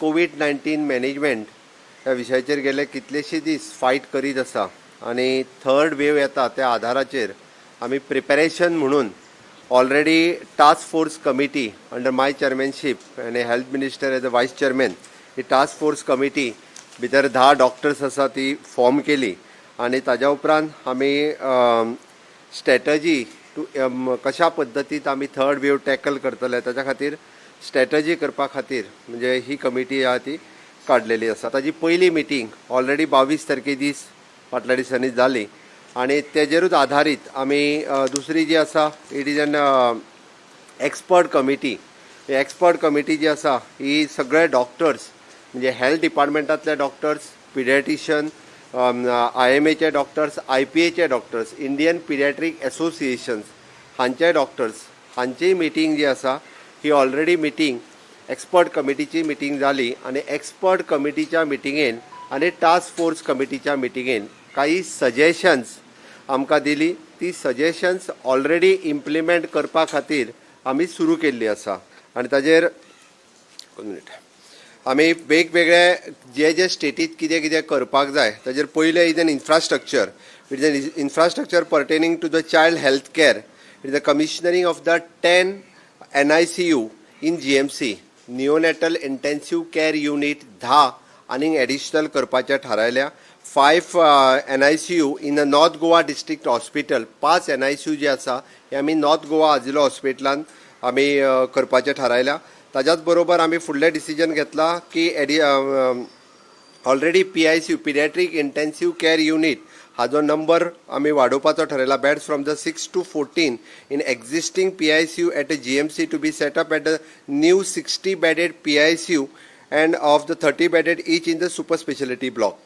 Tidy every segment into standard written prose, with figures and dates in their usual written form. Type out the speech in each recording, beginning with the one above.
कोविड-19 management ह्या विशयाचेर गेले कितलेशे दीस फायट करीत आसा आणि थर्ड वेव येता त्या आधाराचेर आमी प्रिपॅरेशन म्हणून already task force committee under my chairmanship आणि health minister as a vice chairman ही टास्क फोर्स कमिटी भितर 10 डॉक्टर्स आसा ती फॉर्म केली आणि ताज्या उपरांत आमी स्ट्रॅटजी कशा पद्दतीत आमी थर्ड वेव टॅकल करतले ताच्या खातीर स्ट्रॅटजी करपा खातीर म्हणजे ही कमिटी आहा ती काडलेली आसा. ताजी पयली मिटींग ऑलरेडी 22 तारखे दीस फाटल्या दिसांनी जाली आणि तेजेरूच आधारीत आमी दुसरी जी आसा it is an expert committee. ही एक्सपर्ट कमिटी जी आसा ही सगळे डॉक्टर्स म्हणजे हेल्थ डिपार्टमेंटांतले डॉक्टर्स, पिडियाट्रिशियन, IMAचे डॉक्टर्स, IPAचे डॉक्टर्स, इंडियन पिडियाट्रीक एसोसिएशन्स हांचे डॉक्टर्स हांची मिटींग जी आसा ही ऑलरेडी मिटींग एक्सपर्ट कमिटीची मिटींग जाली आणि एक्सपर्ट कमिटीच्या मिटींगेन आणि टास्क फोर्स कमिटीच्या मिटींगेन काही सजेशन्स आमकां दिली. ती सजेशन्स ऑलरेडी इम्प्लिमेंट करपा खातीर आमी सुरू केल्ली आसा आणि ताजेर आमी वेगवेगळे जे स्टेटीत कितें कितें करपाक जाय ताजेर पयलें is an infrastructure. It is an infrastructure pertaining to the child health care. It is the commissioning of the 10 NICU in GMC neonatal intensive care unit 10 आनीक एडिशनल करपाचें थारायल्या. 5 NICU in the north Goa district hospital. 5 NICU जे आसा हे आमी north Goa आजिलो हॉस्पिटलान आमी करपाचें थारायल्या. ताच्याच बरोबर आमी फुडलें डिसिजन घेतला की already PICU pediatric intensive care unit हाजो नंबर आमी वाडोवपाचो ठरयला. Beds from the 6 to 14 in existing PICU at a GMC to be set up at the new 60 bedded PICU and of the 30 bedded each in the super specialty block.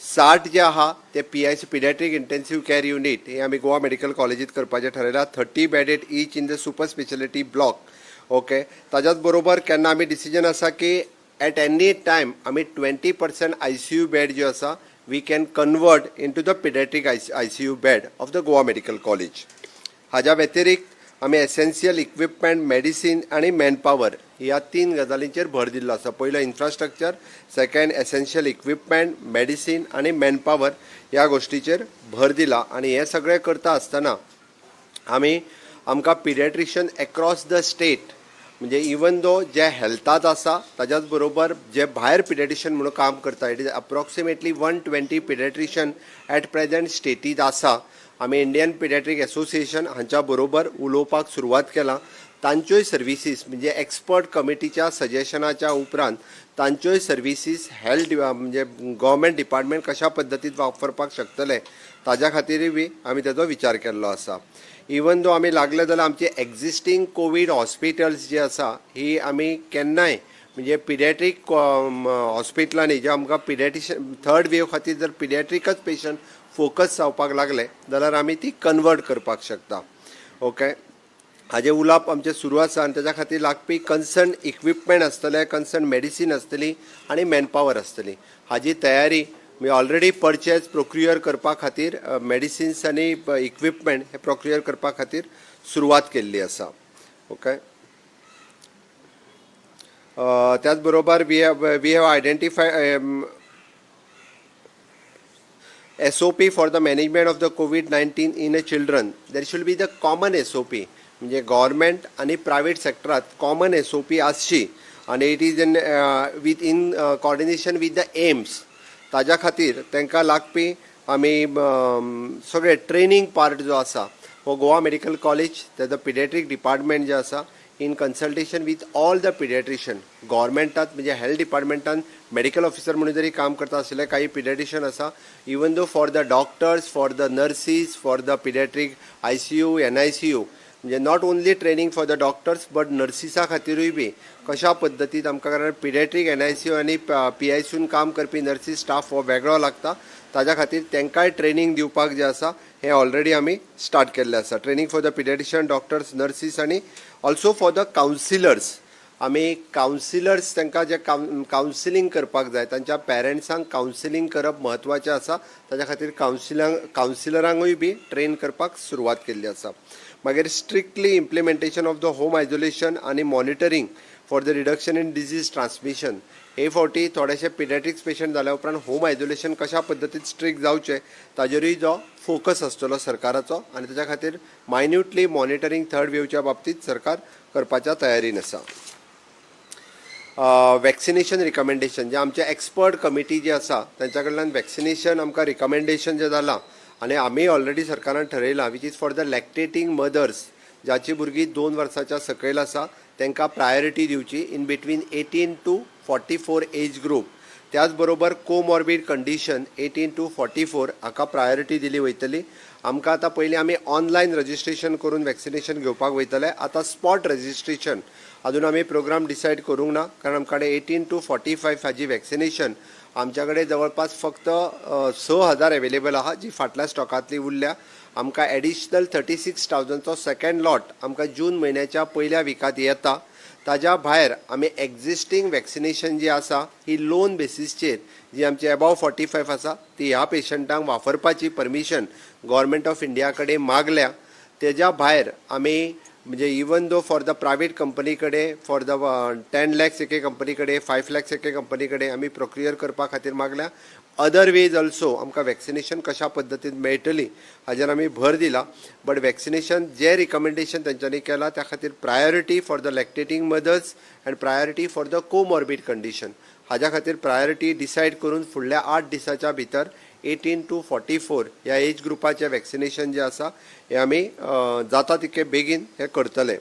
60 जे आहा ते PICU pediatric intensive care unit हे आमी Goa medical कॉलेजीत करपाचें ठरयला. 30 bedded each in the super specialty block. Okay. ताच्याच बरोबर केन्ना आमी डिसिजन आसा की एट एनी टायम आमी 20% ICU बेड जो आसा we can convert into the pediatric ICU bed of the Goa Medical College. हाज्या व्यतिरिक्त आमी एसेन्शियल इक्विपमेंट, मेडिसिन आणि मॅनपॉवर ह्या 3 गजालींचेर भर दिल्लो आसा. पयलो infrastructure, second essential equipment, medicine आणि मॅनपॉवर ह्या गोष्टीचेर भर दिला. आणि हे सगळें करता आसतना आमकां पिडियाट्रिशियन अक्रॉस द स्टेट म्हणजे इवन दो जे हेल्थात आसा ताच्याच बरोबर जे भायर पिडियाट्रिशियन म्हणून काम करता it is approximately 120 pediatrician at present स्टेटीत आसा. आमी इंडियन पिडियाट्रीक एसोसिएशन हांच्या बरोबर उलोवपाक सुरवात केला. तांच्योय सर्विसीस म्हणजे एक्सपर्ट कमिटीच्या सजेशनाच्या उपरांत तांच्योय सर्विसीस हेल्थ म्हणजे गव्हर्मेंट डिपार्टमेंट कशा पद्दतीन वापरपाक शकतले ताज्या खातीरूय बी आमी तेजो विचार केल्लो आसा. इवन दो आमी लागले जाल्यार आमचे एक्झिस्टिंग कोवीड हॉस्पिटल्स जे आसा ही आमी केन्नाय म्हणजे पिडियाट्रीक हॉस्पिटलांनी जे आमकां पिडियाट्रिशियन थर्ड वेव खातीर जर पिडियाट्रीकच पेशंट फोकस जावपाक लागले जाल्यार आमी ती कन्वर्ट करपाक शकता. ओके. हाजे उलाप आमचे सुरू आसा आनी ताच्या खातीर लागपी कन्सर्न इक्विपमेंट आसतले, कन्सर्न मेडिसीन आसतली आनी मॅनपॉवर आसतली. हाजी तयारी मी ऑलरेडी परचेज प्रोक्युअर करपा खातीर मेडिसिन्स आनी इक्विपमेंट हे प्रोक्युअर करपा खातीर सुरवात केल्ली आसा. ओके. त्याच बरोबर we have identify SOP for the management of the कोविड-19 in a children. There should be the common SOP म्हणजे गव्हर्मेंट आणि प्रायव्हेट सेक्टरात कॉमन SOP आसची आणि it is in coordination with the AIIMS. ताज्या खातीर तांकां लागपी आमी सगळे ट्रेनिंग पार्ट जो आसा हो गोवा मेडिकल कॉलेज तेजो पिडियाट्रीक डिपार्टमेंट जे आसा in consultation with all the pediatrician गव्हर्मेंटात म्हणजे हेल्थ डिपार्टमेंटान मेडिकल ऑफिसर म्हणून जरी काम करता आसले काही पिडियाट्रिशियन आसा. Even though for the doctors, for the nurses, for the pediatric ICU, NICU म्हणजे not only training for the doctors but नर्सिसां खातीरूय बी कशा पद्दतीन आमकां कारण पिडियाट्रीक NICU आनी PICUन काम करपी नर्सीस स्टाफ हो वेगळो लागता. ताज्या खातीर तांकांय ट्रेनिंग दिवपाक जे आसा हे ऑलरेडी आमी स्टार्ट केल्लें आसा. Training for the pediatrician, doctors, nurses आनी ऑल्सो फॉर द कावन्सिलर्स. आमी कावन्सिलर्स तांकां जे कावन्सिलींग करपाक जाय तांच्या पेरंट्सांक कावन्सिलींग करप म्हत्वाचें आसा. ताज्या खातीर कावन्सिलरांकूय बी ट्रेन करपाक सुरवात केल्ली आसा. मागीर strictly implementation of the home isolation आनी monitoring for the reduction in disease transmission हे फावटी थोडेशे पिडियाट्रिक्स पेशंट जाल्या उपरांत होम आयसोलेशन कशा पद्दतीन स्ट्रिक्ट जावचें ताजेरूय जो फोकस आसतलो सरकाराचो आनी ताच्या खातीर मायन्युटली मॉनिटरींग थर्ड वेवच्या बाबतींत सरकार करपाच्या तयारीन आसा. वॅक्सिनेशन रिकमेंडेशन जे आमचे एक्सपर्ट कमिटी जे आसा तांच्या कडल्यान वॅक्सिनेशन आमकां रिकमेंडेशन जे जालां आनी आमी ऑलरेडी सरकारान ठरयलां which is for the lactating mothers जाची भुरगीं 2 वर्सांच्या सकयल आसा तांकां प्रायोरिटी दिवची in between 18 to 44 age group. त्याच बरोबर कोमॉर्बीड कंडिशन 18 to 44 हाका प्रायोरिटी दिली वयतली. आमकां आतां पयलीं आमी ऑनलायन रजिस्ट्रेशन करून वॅक्सिनेशन घेवपाक वयतले, आतां स्पॉट रजिस्ट्रेशन अजून आमी प्रोग्राम डिसायड करूंक ना कारण आमचे कडेन 18 to 45 हाजी वॅक्सिनेशन आमच्या कडेन जवळपास फक्त 6,000 अवेलेबल आहा जी फाटल्या स्टॉकांतली उरल्या. आमकां एडिशनल 36,000चो सेकंड लॉट आमकां जून म्हयन्याच्या पयल्या विकांत येता. ताज्या भायर आमी एक्झिस्टींग वॅक्सिनेशन जी आसा ही लोन बेसिसचेर जी आमची अबाव 45 आसा ती ह्या पेशंटांक वापरपाची परमिशन गव्हर्मेंट ऑफ इंडिया कडेन मागल्या. तेज्या भायर आमी म्हणजे even though for the private company कडेन फॉर द 10 lakhs एके कंपनी कडेन 5 lakhs एके कंपनी कडेन आमी प्रोक्युअर करपा खातीर मागल्या. अदर वेज ऑल्सो आमकां वॅक्सिनेशन कशा पद्दतीन मेळटली हाजेर आमी भर दिला. बट वॅक्सिनेशन जे रिकमेंडेशन तेंच्यांनी केला त्या खातीर priority for the lactating mothers and priority for the comorbid condition हाज्या खातीर प्रायोरिटी डिसायड करून फुडल्या 8 दिसाच्या भितर 18 to 44 ह्या एज ग्रुपाचें वॅक्सिनेशन जें आसा हें आमी जाता तितके बेगीन हें करतले.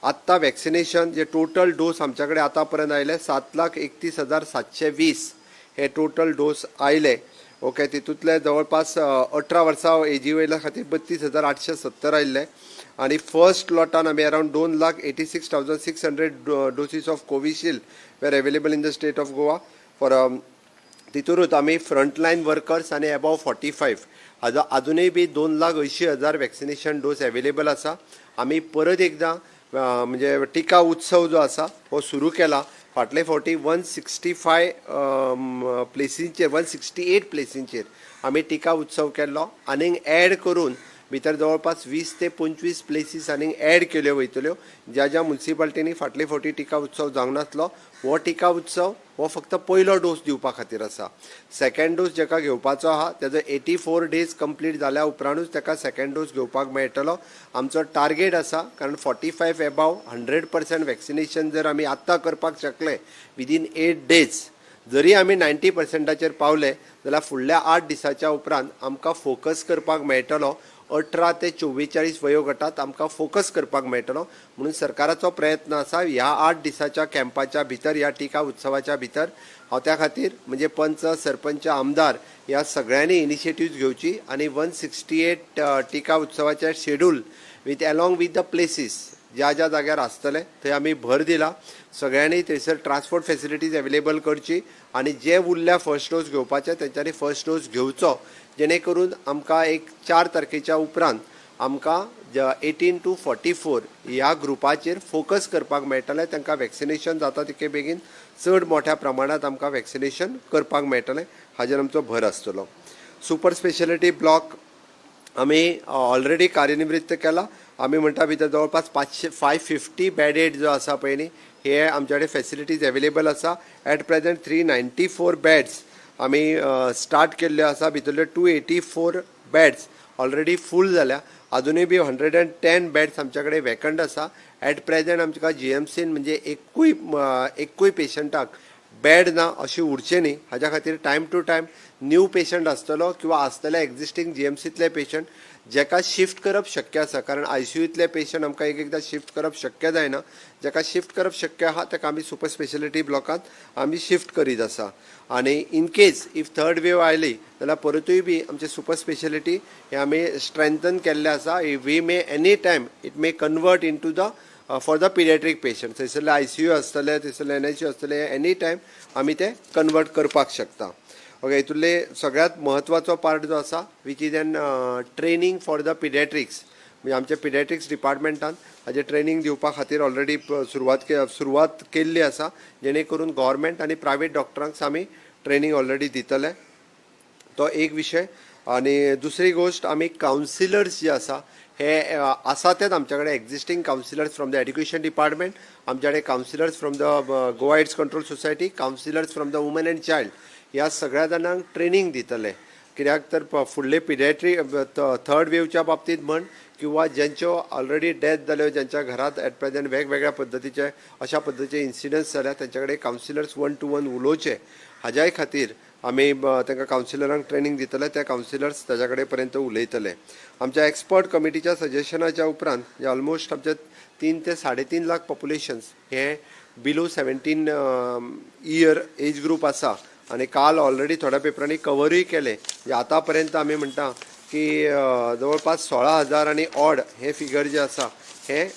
आत्तां वॅक्सिनेशन जे टोटल डोस आमच्या कडेन आतां पर्यंत आयले 7,31,720 हे टोटल डोस आयले. ओके, तितूंतले जवळपास 18 वर्सां एजी वयल्या खातीर 32,870 आयिल्ले आनी फर्स्ट लॉटान आमी around 2,86,600 doses of Covishield were available in the state of Goa for तितूरूच आमी फ्रंटलायन वर्कर्स आनी अबाव 45 हाजो अजुनूय बी 2,80,000 वॅक्सिनेशन डोस अवेलेबल आसा. आमी परत एकदां म्हणजे टिका उत्सव जो आसा हो सुरू केला. फाटले फावटी 165 प्लेसींचेर 168 प्लेसींचेर आमी टिका उत्सव केल्लो आनीक एड करून भितर जवळपास 20 ते 25 प्लेसीस आनीक एड केल्यो वयतल्यो. ज्या ज्या मुन्सिपालिटींनी फाटले फावटी टिका उत्सव जावंक नासलो हो टिका उत्सव हो फक्त पयलो डोस दिवपा खातीर आसा. सेकंड डोस जेका घेवपाचो आहा तेजो 84 days कंप्लीट जाल्या उपरांतूच ताका सेकंड डोस घेवपाक मेळटलो. आमचो टार्गेट आसा कारण 45 एबाव 100% वॅक्सिनेशन जर आमी आत्तां करपाक शकले विदीन 8 days जरी आमी 90%चेर पावले जाल्यार फुडल्या 8 दिसाच्या उपरांत आमकां फोकस करपाक मेळटलो. 18 ते 44 वयोगटात आमकां फोकस करपाक मेळटलो. म्हणून सरकाराचो प्रयत्न आसा ह्या 8 दिसाच्या कॅम्पाच्या भितर ह्या टिका उत्सवाच्या भितर हांव त्या खातीर म्हणजे पंच सरपंच आमदार ह्या सगळ्यांनी इनिशिएटिव्ह घेवची आनी 168 टिका उत्सवाचे schedule with along with the places ज्या ज्या जाग्यार आसतले थंय आमी भर दिला. सगळ्यांनी थंयसर ट्रान्सपोर्ट फेसिलिटीज अवेलेबल करची आनी जे उरल्या फर्स्ट डोस घेवपाचे तेंच्यांनी फर्स्ट डोस घेवचो जेणे करून आमकां एक 4 तारखेच्या उपरांत आमकां 18 to 44 ह्या ग्रुपाचेर फोकस करपाक मेळटलें. तांकां वॅक्सिनेशन जाता तितके बेगीन चड मोठ्या प्रमाणांत आमकां वॅक्सिनेशन करपाक मेळटलें हाजेर आमचो भर आसतलो. सुपर स्पेशलिटी ब्लॉक आमी ऑलरेडी कार्यान्वित केला. आमी म्हणटा भितर जवळपास 550 बेडेड जो आसा पळय न्ही हे आमचे कडेन फेसिलिटीज अवेलेबल आसा. एट प्रेझेंट 394 बेड्स आमी स्टार्ट केल्ल्यो आसा. भितरल्यो 284 बेड्स ऑलरेडी फूल जाल्या. अजुनूय बी 110 बेड्स आमच्या कडेन वॅकंट आसा. एट प्रेझेंट आमच्या जीएमसीन म्हणजे एकूय पेशंटाक बेड ना अशी उरचे न्ही हाज्या खातीर time to time new patient आसतलो किंवा आसतले एक्झिस्टींग जीएमसींतले पेशंट जेका शिफ्ट करप शक्य आसा कारण आयसीयूतले पेशंट आमकां एकदां शिफ्ट करप शक्य जायना. जेका शिफ्ट करप शक्य आहा ताका आमी सुपर स्पेशलिटी ब्लॉकांत आमी शिफ्ट करीत आसा. आनी in case if third wave oily जाल्यार परतूय बी आमचे सुपर स्पेशलिटी हे आमी स्ट्रेंथन केल्ले आसा. We may any time it may convert in to the for the pediatric patient थंयसरले आयसीयू आसतले थंयसरले एनआयसीयू आसतले एनी टायम आमी ते कन्वर्ट करपाक शकता. ओके, हितूंतले सगळ्यात महत्वाचो पार्ट जो आसा which is an training for the pediatrics म्हणजे आमच्या पिडियाट्रिक्स डिपार्टमेंटान हाजे ट्रेनिंग दिवपा खातीर ऑलरेडी सुरवात केल्ली आसा जेणे करून गव्हर्मेंट आनी प्रायवेट डॉक्टरांक आमी ट्रेनिंग ऑलरेडी दितले. तो एक विशय. आनी दुसरी गोष्ट आमी कावन्सिलर्स जे आसा हे आसा तेच आमच्या कडेन existing counsellors from the education department, आमच्या कडेन counsellors from the Goa AIDS control society, counsellors from the woman and child, ह्या सगळ्या जाणांक ट्रेनिंग दितले. कित्याक तर फुडले पिडियाट्रीक थर्ड वेवच्या बाबतींत म्हण किंवा ज्यांच्यो ऑलरेडी डेथ जाल्यो, ज्यांच्या घरात एट प्रेझेंट वेगवेगळ्या पद्दतीचे अशा पद्दतीचे इन्सिडंट्स जाल्या, त्यांच्या कडेन कावन्सिलर्स 1-to-1 उलोवचे हाज्याय खातीर आमी तांकां कावन्सिलरांक ट्रेनिंग दितले. ते कावन्सिलर्स ताच्या कडेन पर्यंत उलयतले. आमच्या एक्सपर्ट कमिटीच्या सजेशनाच्या उपरांत ऑलमोस्ट आमचे 3 ते 3.5 लाख पॉप्युलेशन्स हे बिलो 17 इयर एज ग्रुप आसा आणि काल ऑलरेडी थोड्या पेपरांनी कवरूय केले. आता पर्यंत आमी म्हणटा की जवळपास 16,000 आणि ऑड हे फिगर जे आसा हे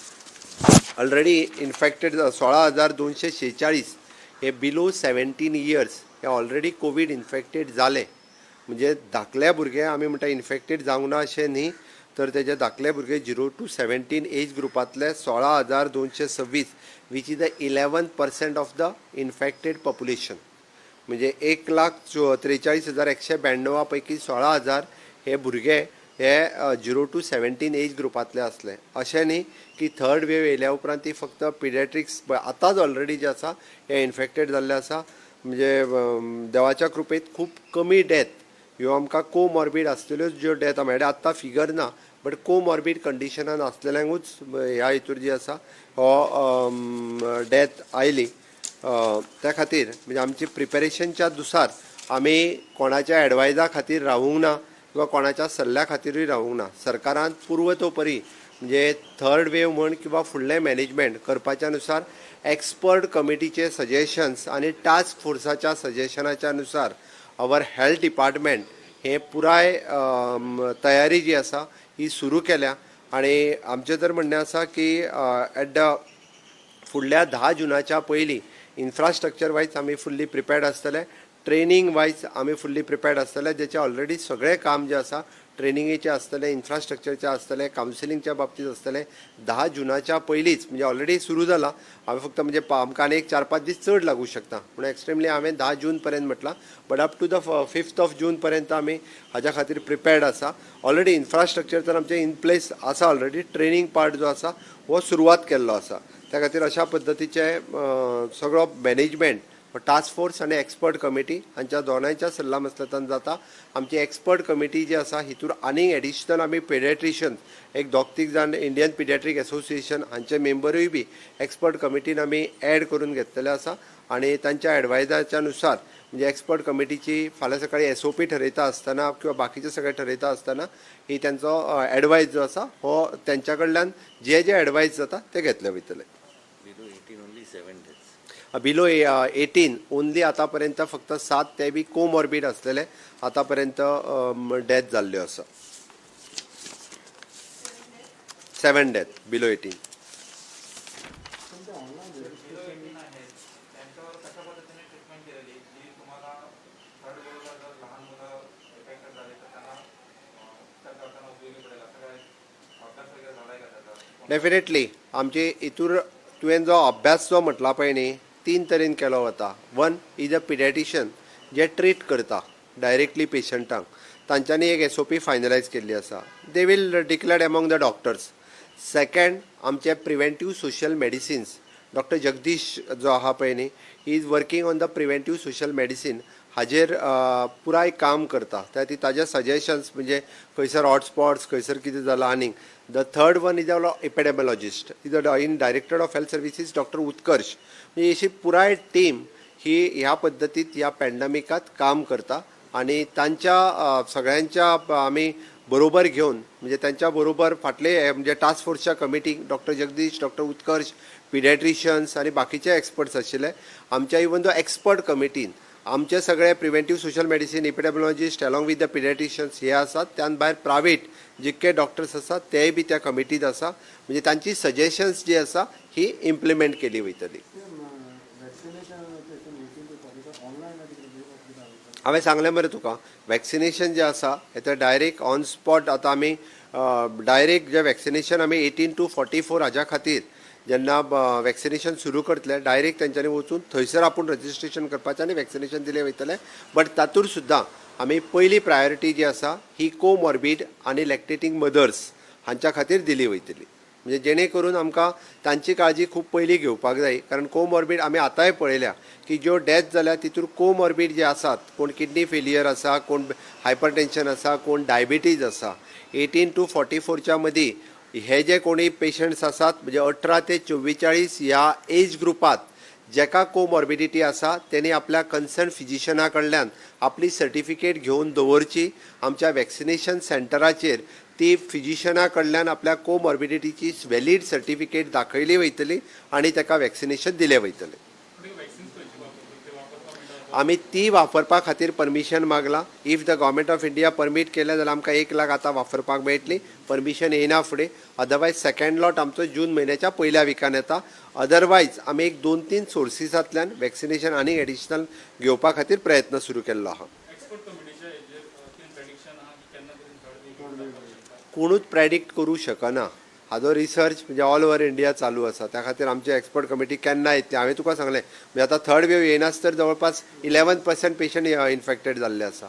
ऑलरेडी इन्फेक्टेड 16,246 हे बिलो 17 इयर्स हे ऑलरेडी कोविड इन्फेक्टेड जाले. म्हणजे धाकले भुरगे आमी म्हणटा इन्फेक्टेड जावंक ना अशें न्ही, तर तेजे धाकले भुरगे 0 to 17 एज ग्रुपांतले 16,226 which is the 11% of the infected population. म्हणजे 1,43,192 पैकी 16,000 हे भुरगे हे 0 to 17 एज ग्रुपांतले असले. अशें न्ही की थर्ड वेव येयल्या उपरांत ती फक्त पिडियाट्रिक्स आतांच ऑलरेडी जे आसा हे इन्फेक्टेड जाल्ले आसा. म्हणजे देवाच्या कृपेत खूब कमी डेथ ह्यो आमकां कोमॉर्बीड आसलेल्योच ज्यो डेथ मेळ्ळ्या. आत्तां फिगर ना, बट कोमॉर्बीड कंडिशनान आसलेल्यांकूच ह्या हितूर जी आसा हो डेथ आयली. त्या खातीर म्हणजे आमची प्रिपेरेशनच्या दुसार आमी कोणाच्या एडवायजा खातीर रावूंक ना किंवा कोणाच्या सल्ल्या खातीरूय रावूंक ना. सरकारान पूर्वतोपरी म्हणजे थर्ड वेव म्हण किंवा फुडलें मॅनेजमेंट करपाच्या नुसार एक्सपर्ट कमिटीचे सजेशन्स आणि टास्क फोर्साच्या सजेशनाच्या नुसार आवर हेल्थ डिपार्टमेंट हे पुराय तयारी जी आसा ही सुरू केल्या. आणि आमचें तर म्हणणें आसा की एट द फुडल्या 10 जुनाच्या पयलीं इन्फ्रास्ट्रक्चर वायज आमी फुल्ली प्रिपेर्ड आसतले, ट्रेनिंग वायज आमी फुल्ली प्रिपेर्ड आसतले, जेचे ऑलरेडी सगळें काम जे आसा ट्रेनिंगेचे आसतले, इन्फ्रास्ट्रक्चरचे आसतले, कावन्सिलिंगच्या बाबतींत आसतले. 10 जुनाच्या पयलींच म्हणजे ऑलरेडी सुरू जाला. हांवें फक्त म्हणजे आमकां आनी एक 4-5 दीस चड लागू शकता पूण एक्स्ट्रीमली हांवें 10 जून पर्यंत म्हटलां, but up to the 5th June पर्यंत आमी हाज्या खातीर प्रिपेर्ड आसा. ऑलरेडी इन्फ्रास्ट्रक्चर तर आमचें इन प्लेस आसा. ऑलरेडी ट्रेनिंग पार्ट जो आसा हो सुरवात केल्लो आसा. त्या खातीर अशा पद्दतीचे सगळो मॅनेजमेंट टास्क फोर्स आणि एक्सपर्ट कमिटी हांच्या दोनांच्या सल्ला मसलतान जाता. आमची एक्सपर्ट कमिटी जी आसा हितूर आनीक एडिशनल आमी पेडियाट्रिशियन एक 2-3 जाण इंडियन पिडियाट्रीक असोसिएशन हांचे मेंबरूय बी एक्सपर्ट कमिटीन आमी ॲड करून घेतलेले आसा. आणि तांच्या एडवायजाच्या नुसार म्हणजे एक्सपर्ट कमिटीची फाल्यां सकाळी SOP ठरयता आसतना किंवा बाकीचे सगळे ठरयता आसतना ही त्यांचो एडवायज जो आसा हो त्यांच्या कडल्यान जे एडवायज जाता ते घेतले वयतले. बिलो 18 ओन्ली आतापर्यंत फक्त 7 ते बी कोमॉर्बीड असलेले आतापर्यंत डेथ जाल्ल्यो आसा. 7 डेथ बिलो 18. डेफिनेटली आमचे हितूर तुवें जो अभ्यास जो म्हटला पळय न्ही 3 तरेन केलो वता. 1 इज अ पिडियाट्रिशियन जे ट्रीट करता डायरेक्टली पेशंटांक, तांच्यांनी एक SOP फायनलायज केल्ली आसा. They will declared among the doctors. Second आमचे preventive social medicines doctor Jagdish जो आहा पळय न्ही he is working on the preventive social medicine हाजेर पुराय काम करता. त्या ताजे सजेशन्स म्हणजे खंयसर हॉटस्पॉट्स खंयसर कितें जालां आनीक. The third one is a epidemiologist is in director of health services doctor Utkarsh. म्हणजे अशी पुराय टीम ही ह्या पद्दतीत ह्या पॅन्डेमिकात काम करता आणि तांच्या सगळ्यांच्या आमी बरोबर घेवन म्हणजे त्यांच्या बरोबर फाटले म्हणजे टास्क फोर्सच्या कमिटी डॉक्टर जगदीश डॉक्टर उत्कर्ष पिडियाट्रिशियन्स आणि बाकीचे एक्सपर्ट्स आशिल्ले. आमच्या इवन दो एक्सपर्ट कमिटीन आमचे सगळे preventive social medicine epidemiologist along with the paediatricians हे आसात. त्यान भायर प्रायवेट जितके डॉक्टर्स आसात तेय बी त्या कमिटीत आसा. म्हणजे तांची सजेशन्स जी आसा ही इम्प्लिमेंट केली वयतली. हांवें सांगलें मरे तुका वॅक्सिनेशन जें आसा हें डायरेक्ट ऑन स्पॉट आतां आमी डायरेक्ट जें वॅक्सिनेशन आमी 18 to 44 हाज्या खातीर जेन्ना वॅक्सिनेशन सुरू करतले डायरेक्ट तेंच्यांनी वचून थंयसर आपूण रजिस्ट्रेशन करपाचें आनी वॅक्सिनेशन दिलें वयतलें. बट तातूंत सुद्दां आमी पयली प्रायोरिटी जी आसा ही कोमॉर्बीड आनी लॅक्टेटींग मदर्स हांच्या खातीर दिली वयतली. म्हणजे जेणे करून आमकां तांची काळजी खूब पयलीं घेवपाक जाय. कारण कोमॉर्बीड आमी आतांय पळयल्या की ज्यो डेथ जाल्या तितून कोमॉर्बीड जे आसात, कोण किडनी फेलियर आसा, कोण हायपरटेन्शन आसा, कोण डायबिटीज आसा, 18 to 44च्या मदीं हे जे कोणी पेशंट्स आसात म्हणजे 18 ते 44 ह्या एज ग्रुपात जेका कोमॉर्बिडिटी आसा त्यांनी आपल्या कन्सर्न फिजिशना कडल्यान आपली सर्टिफिकेट घेवन दवरची. आमच्या वॅक्सिनेशन सेंटराचेर ती फिजिशना कडल्यान आपल्या कोमॉर्बिडिटीची व्हॅलीड सर्टिफिकेट दाखयली वयतली आणि ताका वॅक्सिनेशन दिलें वयतलें. आमी ती वापरपा खातीर परमिशन मागला. If the government of India permit केलें जाल्यार आमकां 1 लाख आतां वापरपाक मेळटली. परमिशन येना फुडें. अदरवायज सेकंड लॉट आमचो जून म्हयन्याच्या पयल्या विकान येता. अदरवायज आमी एक 2-3 सोर्सीसांतल्यान वॅक्सिनेशन आनी एडिशनल घेवपा खातीर प्रयत्न सुरू केल्लो आहा. कोणूच प्रेडिक्ट करूं शकना. हाजो रिसर्च म्हणजे ऑल ओव्हर इंडिया चालू आसा. त्या खातीर आमचे एक्सपर्ट कमिटी केन्ना येतली. हांवें तुका सांगलें म्हणजे आतां थर्ड वेव येयनाच तर जवळपास 11% पेशंट इन्फेक्टेड जाल्ले आसा.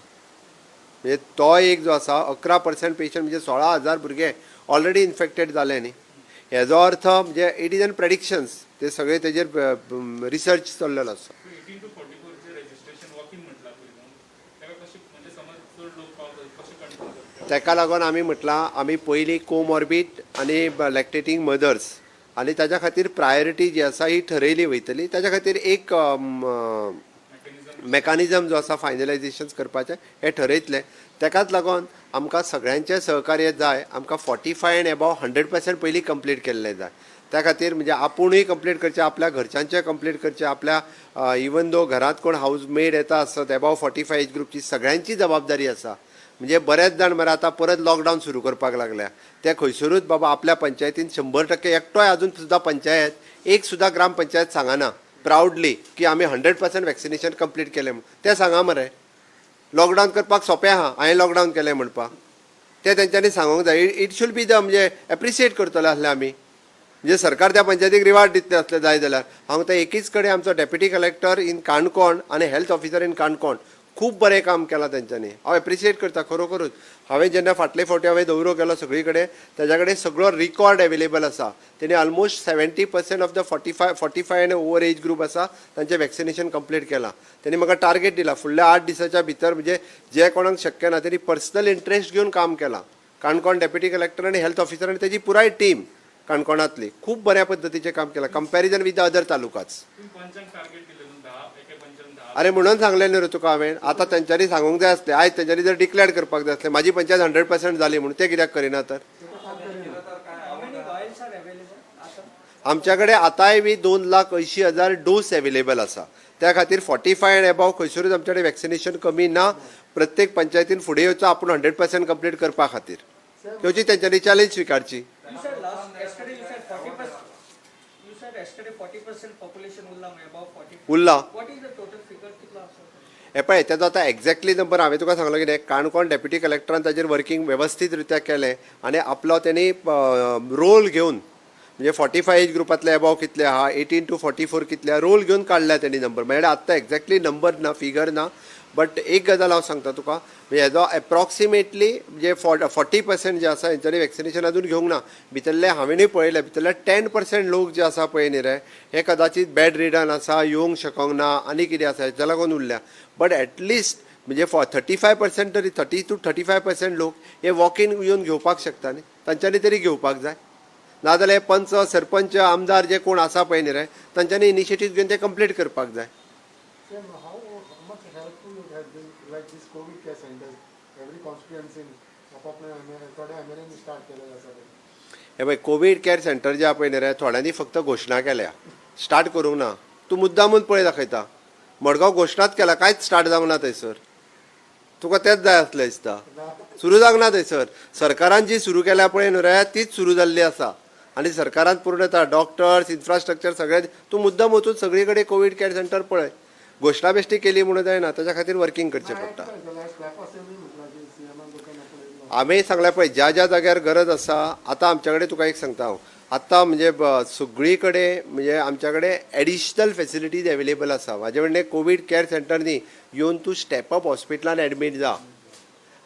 म्हणजे तो एक जो आसा 11% पेशंट म्हणजे 16,000 भुरगे ऑलरेडी इन्फेक्टेड जाले न्ही. हेजो अर्थ म्हणजे इट इज एन प्रेडिक्शन्स. ते सगळे तेजेर रिसर्च चल्लेलो आसा. ताका लागून आमी म्हटलां आमी पयलीं कोमॉर्बीड आनी लॅक्टेटींग मदर्स आनी ताच्या खातीर प्रायोरिटी जी आसा ही ठरयली वयतली. ताच्या खातीर एक मेकानिजम जो आसा फायनलायजेशन करपाचें हें ठरयतलें. ताकाच लागून आमकां सगळ्यांचें सहकार्य जाय. आमकां 45 एंड अबाव 100% पयलीं कंप्लीट केल्लें जाय. त्या खातीर म्हणजे आपुणूय कंप्लीट करचें, आपल्या घरच्यांचें कंप्लीट करचें, आपल्या इवन दो घरांत कोण हाऊस मेड येता आसत अबाव 45 एज ग्रुपची सगळ्यांची जबाबदारी आसा. म्हणजे बरेच जाण मरे आतां परत लॉकडावन सुरू करपाक लागल्या. ते खंयसरूच बाबा आपल्या पंचायतीन 100% एकटोय अजून सुद्दां पंचायत एक सुद्दां ग्रामपंचायत सांगना प्रावडली की आमी 100% वॅक्सिनेशन कंप्लीट केलें म्हूण. ते सांगा मरे. लॉकडावन करपाक सोंपें आहा हांवें लॉकडावन केलें म्हणपाक. ते तेंच्यांनी सांगूंक जाय. इट शूड बी द म्हणजे एप्रिशिएट करतले आसले आमी. म्हणजे सरकार त्या पंचायतीक रिवार्ड दितले असले जाय जाल्यार. हांव ते एकीच कडेन आमचो डेप्युटी कलेक्टर इन काणकोण आनी हेल्थ ऑफिसर इन काणकोण खूब बरें काम केलां तेंच्यांनी. हांव एप्रिशिएट करता खरोखरूच. हांवें जेन्ना फाटले फावटी हांवें दौरो केलो सगळी कडेन तेज्या कडेन सगळो रिकॉर्ड अवेलेबल आसा. तेणी almost 70% of the 45 and over age group आसा तांचें वॅक्सिनेशन कंप्लीट केलां. तेणी म्हाका टार्गेट दिला फुडल्या 8 दिसाच्या भितर म्हणजे जे कोणाक शक्य ना तेणी पर्सनल इंट्रस्ट घेवन काम केलां. काणकोण डेप्युटी कलेक्टर आनी हेल्थ ऑफिसर आनी तेजी पुराय टीम काणकोणांतली खूब बऱ्या पद्दतीचें काम केलां कंपॅरिजन विथ द अदर तालुकाच. अरे म्हणून सांगलें न्ही रे तुका हांवें. आतां तेंच्यांनी सांगूंक जाय आसलें. आयज तेंच्यांनी जर डिक्लेअर करपाक जाय आसलें. म्हाजी पंचायत 100% जाली म्हणून ते कित्याक करिना तर. आमच्या कडेन आतांय बी 2,80,000 डोस अवेलेबल आसा. त्या खातीर 45 एंड अबाव खंयसरूच आमच्या कडेन वॅक्सिनेशन कमी ना. प्रत्येक पंचायतीन फुडें येवचो आपूण 100% कंप्लीट करपा खातीर. तेवची तेंच्यांनी चॅलेंज स्विकारची. उरला हे पळय तेजो आतां एक्झॅक्टली नंबर हांवें तुका सांगलो कितें. काणकोण डेप्युटी कलेक्टरान ताजेर वर्कींग वेवस्थीत रित्या केलें आनी आपलो तेणी रोल घेवन म्हणजे 45 एज ग्रुपांतले अबाव कितले आहा 18 to 44 कितले रोल घेवन काडल्या तेणी नंबर. म्हणजे आत्तां एक्झॅक्टली नंबर ना फिगर ना. बट एक गजाल हांव सांगता तुका म्हणजे हेजो एप्रॉक्सिमेटली म्हणजे 40% जे आसा हेंच्यांनी वॅक्सिनेशन अजून घेवंक ना. भितरले हांवेंनूय पळयले भितरले 10% लोक जे आसा पळय न्ही रे हे कदाचित बॅड रिडन आसा येवंक शकोंक ना आनी कितें आसा हेच्या लागून उरल्या. बट एटलिस्ट म्हणजे 35% तरी 30 to 35% लोक हे वॉक इन येवन घेवपाक शकता न्ही. तांच्यांनी तरी घेवपाक जाय. नाजाल्यार पंच सरपंच आमदार जे कोण आसा पळय न्ही रे तांच्यांनी इनिशिएटीव घेवन ते कंप्लीट करपाक जाय. हे पळय कोवीड केअर सेंटर जे आहा पळय न्ही रे थोड्यांनी फक्त घोशणा केल्या स्टार्ट करूंक ना. तूं मुद्दामून पळय दाखयता मडगांव घोशणाच केला कांयच स्टार्ट जावंक ना थंयसर. तुका तेच जाय आसलें दिसता. सुरू जावंक ना थंयसर. सरकारान जी सुरू केल्या पळय न्हू रे तीच सुरू जाल्ली आसा आनी सरकारान पूर्ण डॉक्टर्स इन्फ्रास्ट्रक्चर सगळें तूं मुद्दम वचून सगळी कडेन कोवीड केअर सेंटर पळय. घोशणा बेश्टी केली म्हणून जायना. ताच्या खातीर वर्कींग करचें पडटा. हांवें सांगल्या पळय ज्या ज्या जाग्यार गरज आसा आतां आमच्या कडेन तुका एक सांगता हांव आतां म्हणजे सगळी कडेन म्हणजे आमच्या कडेन एडिशनल फेसिलिटीज अवेलेबल आसा. म्हाजे म्हणणें कोवीड केअर सेंटर न्ही येवन तूं स्टेप अप हॉस्पिटलान एडमीट जा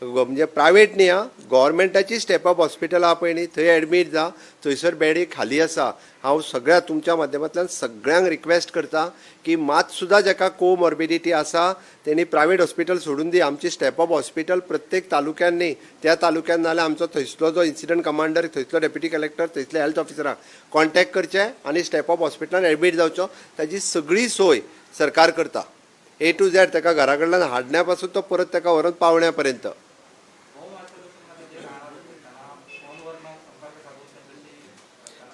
म्हणजे प्रायवेट न्ही आं, गव्हर्मेंटाची स्टेप अप हॉस्पिटल आहा पळय न्ही, थंय एडमीट जा, थंयसर बेडी खाली आसा. हांव सगळ्या तुमच्या माध्यमांतल्यान सगळ्यांक रिक्वेस्ट करता की मात सुद्दां जाका कोमॉर्बिडिटी आसा तेणी प्रायवेट हॉस्पिटल सोडून दी. आमची स्टेप अप हॉस्पिटल प्रत्येक तालुक्यान न्ही, त्या तालुक्यान नाल्यार आमचो थंयसलो जो इन्सिडंट कमांडर, थंयसलो डेप्युटी कलेक्टर, थंयसले हेल्थ ऑफिसराक कॉन्टॅक्ट करचे आनी स्टेप अप हॉस्पिटलान एडमीट जावचो. ताची सगळी सोय सरकार करता. A to Z ताका घरा कडल्यान हाडण्या पासून तो परत ताका व्हरून पावण्या पर्यंत.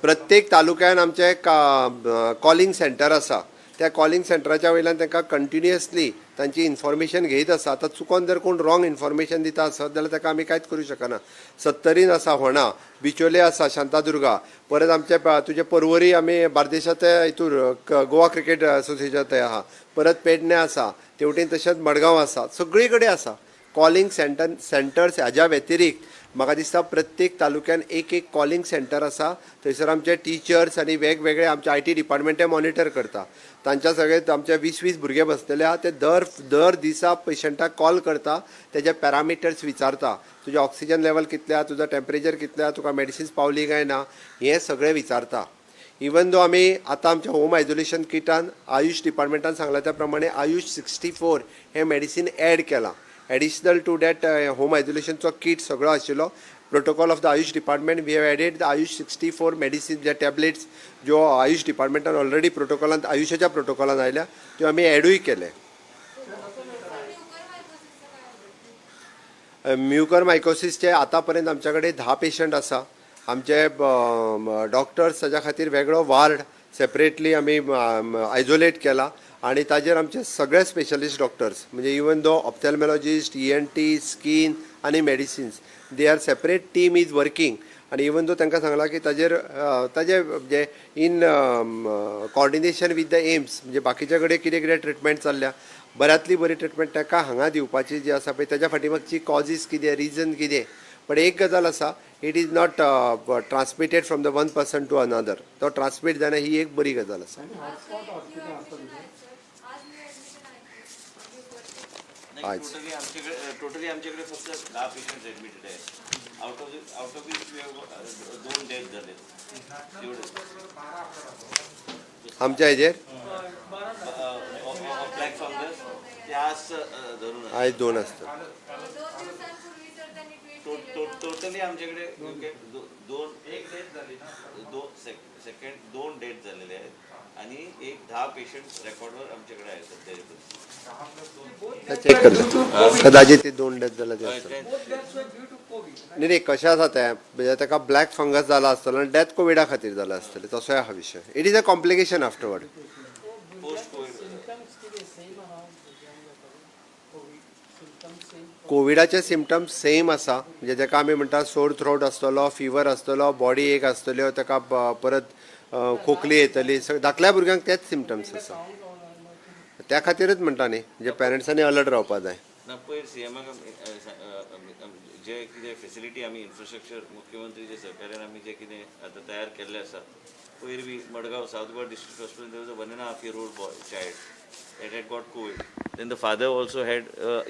प्रत्येक तालुक्यान आमचे कॉलिंग सेंटर आसा. त्या कॉलिंग सेंटराच्या वयल्यान तांकां कंटिन्युअसली तांची इन्फॉर्मेशन घेयत आसा. आतां चुकोन जर कोण रॉंग इन्फॉर्मेशन दिता आसत जाल्यार ताका आमी कांयच करूं शकना. सत्तरीन आसा होणा, बिचोले आसा, शांतादुर्गा, परत आमचे तुजे पर्वरी आमी बार्देशांत हितूर गोवा क्रिकेट असोसिएशन थंय आहा, परत पेडणे आसा, तेवटेन तशेंच मडगांव आसा, सगळी कडेन आसा कॉलिंग सेंटर्स. हाज्या व्यतिरिक्त म्हाका दिसता प्रत्येक तालुक्यान एक एक कॉलिंग सेंटर आसा. थंयसर आमचे टिचर्स आनी वेगवेगळे आमचे IT डिपार्टमेंट मॉनिटर करता. तांच्या सगळे आमचे 20-20 भुरगे बसलेले आहा, ते दर दिसा पेशंटाक कॉल करता, तेजे पॅरामिटर्स विचारता. तुजें ऑक्सिजन लेवल कितलें आहा, तुजो टेम्परेचर कितलें आहा, तुका मेडिसिन्स पावली काय ना, हें सगळें विचारता. इवन दो आमी आतां आमच्या होम आयसोलेशन किटान आयुष डिपार्टमेंटान सांगला त्या प्रमाणे आयुष 64 हें मेडिसीन एड केलां. एडिशनल टू डॅट होम आयसोलेशनचो किट सगळो आशिल्लो. Protocol of the Ayush department we have added the Ayush 64 medicine, जे टॅबलेट्स ज्यो आयुष डिपार्टमेंटान ऑलरेडी प्रोटोकॉलांत आयुषाच्या प्रोटोकॉलान आयल्या त्यो आमी एडूय केले. म्युकर मायकोसिसचे आतां पर्यंत आमच्या कडेन 10 पेशंट आसा. आमचे डॉक्टर्स ताच्या खातीर वेगळो वार्ड सेपरेटली आमी आयसोलेट केला आणि ताजेर आमचे सगळे स्पेशलिस्ट डॉक्टर्स म्हणजे इवन दो ऑप्थॅल्मॉलॉजिस्ट, ENT, स्कीन आणि medicines, they are separate team is working. आणि इवन दो तांकां सांगला की ताजे म्हणजे in coordination with the AIIMS, म्हणजे बाकीच्या कडेन कितें कितें ट्रिटमेंट चल्ल्या, बऱ्यांतली बरी ट्रिटमेंट ताका हांगा दिवपाची जी आसा पळय ताच्या फाटीमागची कॉजीस कितें, रिजन कितें. पण एक गजाल आसा, it is not transmitted from the one person to another. तो ट्रान्समीट जाणं ही एक बरी गजाल आसा. टोटली आमच्याकडे फक्त 10 पेशंट ऍडमिटेड आहेत. आउट ऑफ विच 2 डेथ झाले. आमच्या हेजेर ब्लॅक फंगस ते आज धरून आयज 2 असतात. टोटली आमच्याकडे 1 डेथ झाली, 2 डेथ झालेले आहेत आणि 10 पेशंट रेकॉर्डवर आमच्याकडे आहेत सध्या. चेक करता कदाचित ते 2 डेथ जाला ते आसतले. नाही कशें आसा तें म्हणजे ताका ब्लॅक फंगस जाला आसतलो आनी डेथ कोविडा खातीर जाला आसतलें, तसोय हा विशय. It is a complication afterward. कोविडाचे सिमटम्स सेम आसा, म्हणजे ताका आमी म्हणटा सोर थ्रोट आसतलो, फिवर आसतलो, बॉडी एक आसतल्यो, ताका परत खोकली येतली, धाकल्या भुरग्यांक तेच सिमटम्स आसा. त्या खातीरच म्हणटा न्ही, म्हणजे पेरंट्सांनी अलर्ट रावपाक जाय. पयर CMाक जे कितें फेसिलिटी आमी इन्फ्रास्ट्रक्चर मुख्यमंत्रीच्या सहकार्यान आमी जे कितें आतां तयार केल्ले आसा. पयर बी Madgaon south Goa district hospital there was a 1.5 year old boy child that had got COVID. Then the father also had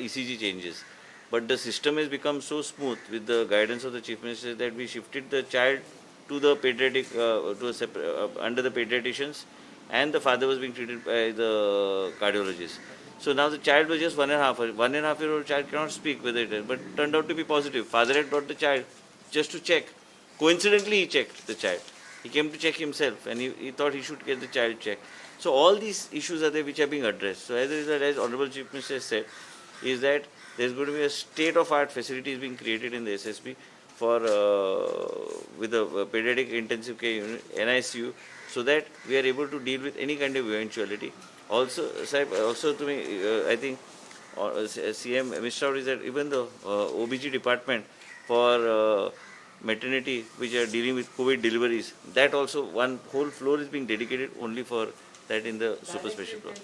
ECG changes. But the system has become so smooth with the guidance of the Chief Minister that we shifted the child to the pediatric, under the pediatricians, and the father was being treated by the cardiologist. So now the child was just 1.5 year old child cannot speak whether it is, but turned out to be positive. Father had brought the child just to check. Coincidentally, he checked the child. He came to check himself, and he thought he should get the child checked. So all these issues are there which are being addressed. So as a result, as Honorable Chief Minister has said, is that there's going to be a state-of-art facilities being created in the SSB for with the pediatric intensive care unit, NICU, so that we are able to deal with any kind of eventuality. Also, Saib, also to me, I think CM missed out is that even the OBG department for maternity, which are dealing with COVID deliveries, that also one whole floor is being dedicated only for that in the super special block.